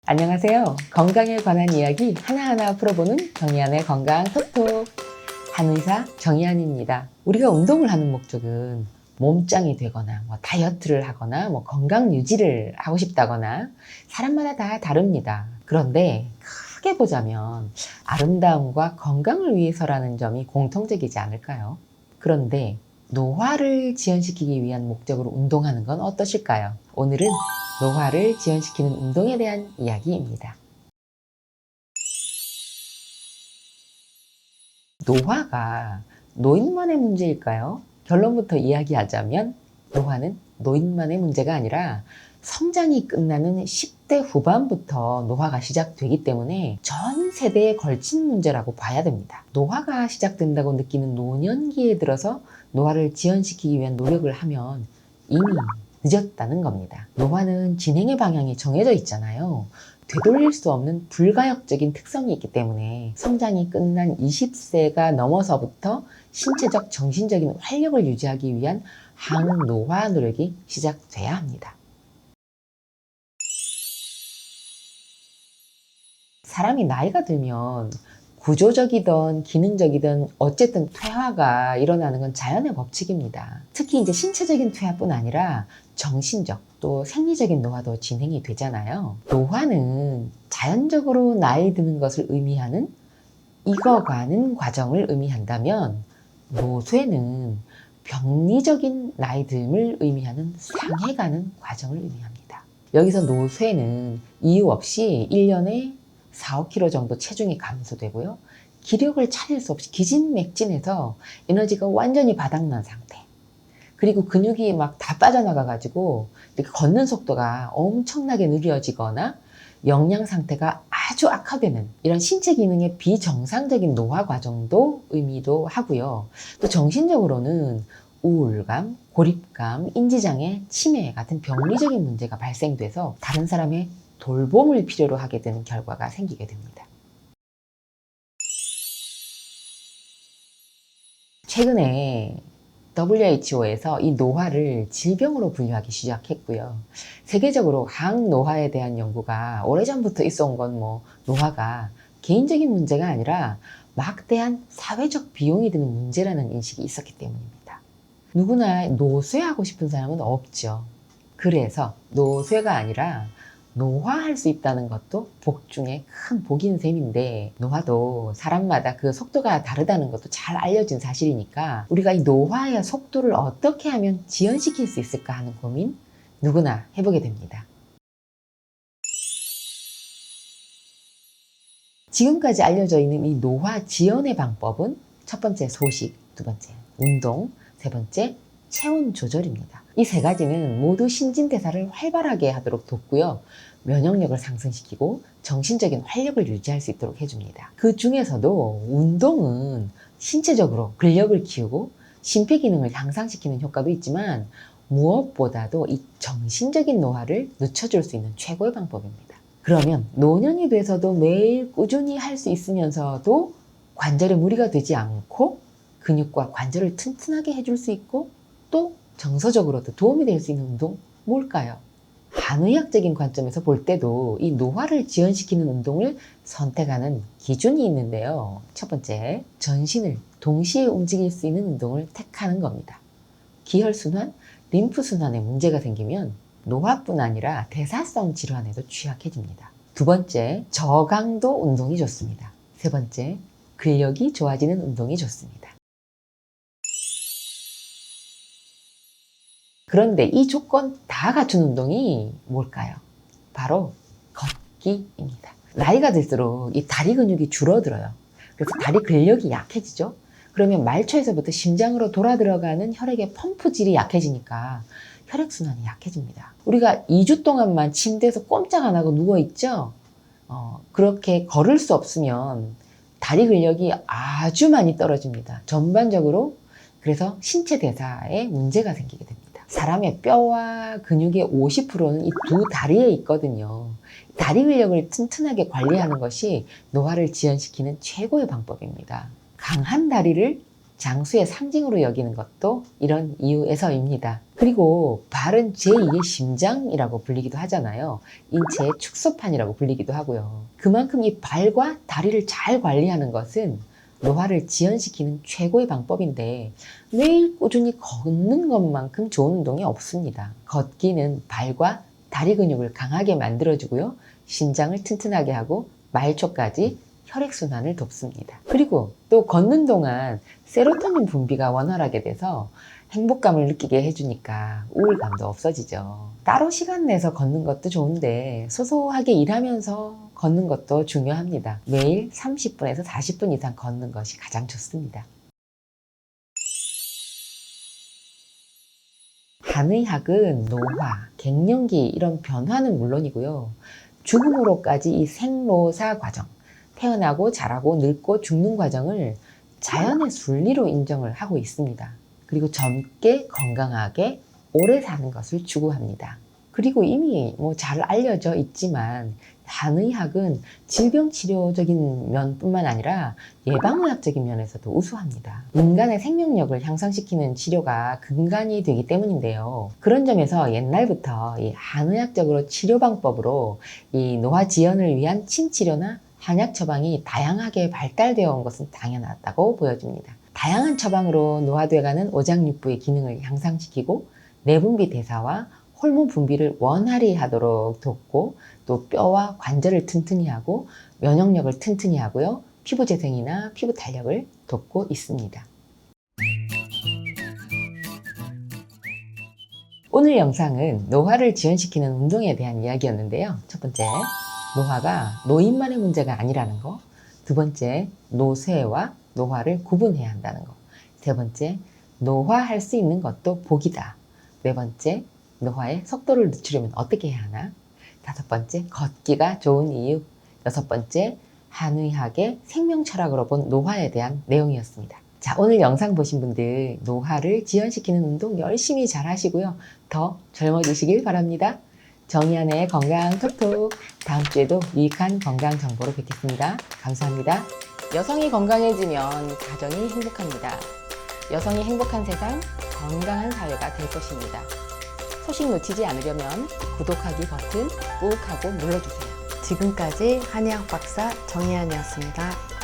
안녕하세요. 건강에 관한 이야기 하나하나 풀어보는 정의안의 건강 톡톡. 한의사 정의안입니다. 우리가 운동을 하는 목적은 몸짱이 되거나 다이어트를 하거나 건강 유지를 하고 싶다거나 사람마다 다 다릅니다. 그런데 크게 보자면 아름다움과 건강을 위해서라는 점이 공통적이지 않을까요? 그런데 노화를 지연시키기 위한 목적으로 운동하는 건 어떠실까요? 오늘은 노화를 지연시키는 운동에 대한 이야기입니다. 노화가 노인만의 문제일까요? 결론부터 이야기하자면 노화는 노인만의 문제가 아니라 성장이 끝나는 10대 후반부터 노화가 시작되기 때문에 전 세대에 걸친 문제라고 봐야 됩니다. 노화가 시작된다고 느끼는 노년기에 들어서 노화를 지연시키기 위한 노력을 하면 이미 늦었다는 겁니다. 노화는 진행의 방향이 정해져 있잖아요. 되돌릴 수 없는 불가역적인 특성이 있기 때문에 성장이 끝난 20세가 넘어서부터 신체적, 정신적인 활력을 유지하기 위한 항노화 노력이 시작돼야 합니다. 사람이 나이가 들면 구조적이든 기능적이든 어쨌든 퇴화가 일어나는 건 자연의 법칙입니다. 특히 이제 신체적인 퇴화뿐 아니라 정신적 또 생리적인 노화도 진행이 되잖아요. 노화는 자연적으로 나이 드는 것을 의미하는 익어가는 과정을 의미한다면 노쇠는 병리적인 나이 듦을 의미하는 상해가는 과정을 의미합니다. 여기서 노쇠는 이유 없이 1년에 4, 5kg 정도 체중이 감소되고요. 기력을 차릴 수 없이 기진맥진해서 에너지가 완전히 바닥난 상태. 그리고 근육이 막 다 빠져나가가지고 이렇게 걷는 속도가 엄청나게 느려지거나 영양 상태가 아주 악화되는 이런 신체 기능의 비정상적인 노화 과정도 의미도 하고요. 또 정신적으로는 우울감, 고립감, 인지장애, 치매 같은 병리적인 문제가 발생돼서 다른 사람의 돌봄을 필요로 하게 되는 결과가 생기게 됩니다. 최근에 WHO에서 이 노화를 질병으로 분류하기 시작했고요. 세계적으로 항노화에 대한 연구가 오래전부터 있어 온 건 노화가 개인적인 문제가 아니라 막대한 사회적 비용이 드는 문제라는 인식이 있었기 때문입니다. 누구나 노쇠하고 싶은 사람은 없죠. 그래서 노쇠가 아니라 노화할 수 있다는 것도 복 중에 큰 복인 셈인데, 노화도 사람마다 그 속도가 다르다는 것도 잘 알려진 사실이니까 우리가 이 노화의 속도를 어떻게 하면 지연시킬 수 있을까 하는 고민 누구나 해보게 됩니다. 지금까지 알려져 있는 이 노화 지연의 방법은 첫 번째 소식, 두 번째 운동, 세 번째 체온 조절입니다. 이 세 가지는 모두 신진대사를 활발하게 하도록 돕고요. 면역력을 상승시키고 정신적인 활력을 유지할 수 있도록 해줍니다. 그 중에서도 운동은 신체적으로 근력을 키우고 심폐기능을 향상시키는 효과도 있지만 무엇보다도 이 정신적인 노화를 늦춰줄 수 있는 최고의 방법입니다. 그러면 노년이 돼서도 매일 꾸준히 할 수 있으면서도 관절에 무리가 되지 않고 근육과 관절을 튼튼하게 해줄 수 있고 또 정서적으로도 도움이 될 수 있는 운동 뭘까요? 한의학적인 관점에서 볼 때도 이 노화를 지연시키는 운동을 선택하는 기준이 있는데요. 첫 번째, 전신을 동시에 움직일 수 있는 운동을 택하는 겁니다. 기혈순환, 림프순환에 문제가 생기면 노화뿐 아니라 대사성 질환에도 취약해집니다. 두 번째, 저강도 운동이 좋습니다. 세 번째, 근력이 좋아지는 운동이 좋습니다. 그런데 이 조건 다 갖춘 운동이 뭘까요? 바로 걷기입니다. 나이가 들수록 이 다리 근육이 줄어들어요. 그래서 다리 근력이 약해지죠. 그러면 말초에서부터 심장으로 돌아 들어가는 혈액의 펌프질이 약해지니까 혈액순환이 약해집니다. 우리가 2주 동안만 침대에서 꼼짝 안 하고 누워있죠? 그렇게 걸을 수 없으면 다리 근력이 아주 많이 떨어집니다. 전반적으로. 그래서 신체 대사에 문제가 생기게 됩니다. 사람의 뼈와 근육의 50%는 이 두 다리에 있거든요. 다리 근력을 튼튼하게 관리하는 것이 노화를 지연시키는 최고의 방법입니다. 강한 다리를 장수의 상징으로 여기는 것도 이런 이유에서입니다. 그리고 발은 제2의 심장이라고 불리기도 하잖아요. 인체의 축소판이라고 불리기도 하고요. 그만큼 이 발과 다리를 잘 관리하는 것은 노화를 지연시키는 최고의 방법인데 매일 꾸준히 걷는 것만큼 좋은 운동이 없습니다. 걷기는 발과 다리 근육을 강하게 만들어주고요. 심장을 튼튼하게 하고 말초까지 혈액순환을 돕습니다. 그리고 또 걷는 동안 세로토닌 분비가 원활하게 돼서 행복감을 느끼게 해주니까 우울감도 없어지죠. 따로 시간 내서 걷는 것도 좋은데 소소하게 일하면서 걷는 것도 중요합니다. 매일 30분에서 40분 이상 걷는 것이 가장 좋습니다. 한의학은 노화, 갱년기 이런 변화는 물론이고요. 죽음으로까지 이 생로사 과정, 태어나고 자라고 늙고 죽는 과정을 자연의 순리로 인정을 하고 있습니다. 그리고 젊게 건강하게 오래 사는 것을 추구합니다. 그리고 이미 잘 알려져 있지만 한의학은 질병 치료적인 면뿐만 아니라 예방의학적인 면에서도 우수합니다. 인간의 생명력을 향상시키는 치료가 근간이 되기 때문인데요. 그런 점에서 옛날부터 이 한의학적으로 치료 방법으로 이 노화 지연을 위한 침치료나 한약 처방이 다양하게 발달되어 온 것은 당연하다고 보여집니다. 다양한 처방으로 노화돼가는 오장육부의 기능을 향상시키고 내분비 대사와 호르몬 분비를 원활히 하도록 돕고 또 뼈와 관절을 튼튼히 하고 면역력을 튼튼히 하고요. 피부 재생이나 피부 탄력을 돕고 있습니다. 오늘 영상은 노화를 지연시키는 운동에 대한 이야기였는데요. 첫 번째, 노화가 노인만의 문제가 아니라는 거. 두 번째, 노쇠와 노화를 구분해야 한다는 거. 세 번째, 노화할 수 있는 것도 복이다. 네 번째, 노화의 속도를 늦추려면 어떻게 해야 하나? 다섯 번째, 걷기가 좋은 이유. 여섯 번째, 한의학의 생명 철학으로 본 노화에 대한 내용이었습니다. 자, 오늘 영상 보신 분들 노화를 지연시키는 운동 열심히 잘 하시고요. 더 젊어지시길 바랍니다. 정의안의 건강 톡톡. 다음 주에도 유익한 건강 정보로 뵙겠습니다. 감사합니다. 여성이 건강해지면 가정이 행복합니다. 여성이 행복한 세상, 건강한 사회가 될 것입니다. 소식 놓치지 않으려면 구독하기 버튼 꾹 하고 눌러주세요. 지금까지 한의학 박사 정의안이었습니다.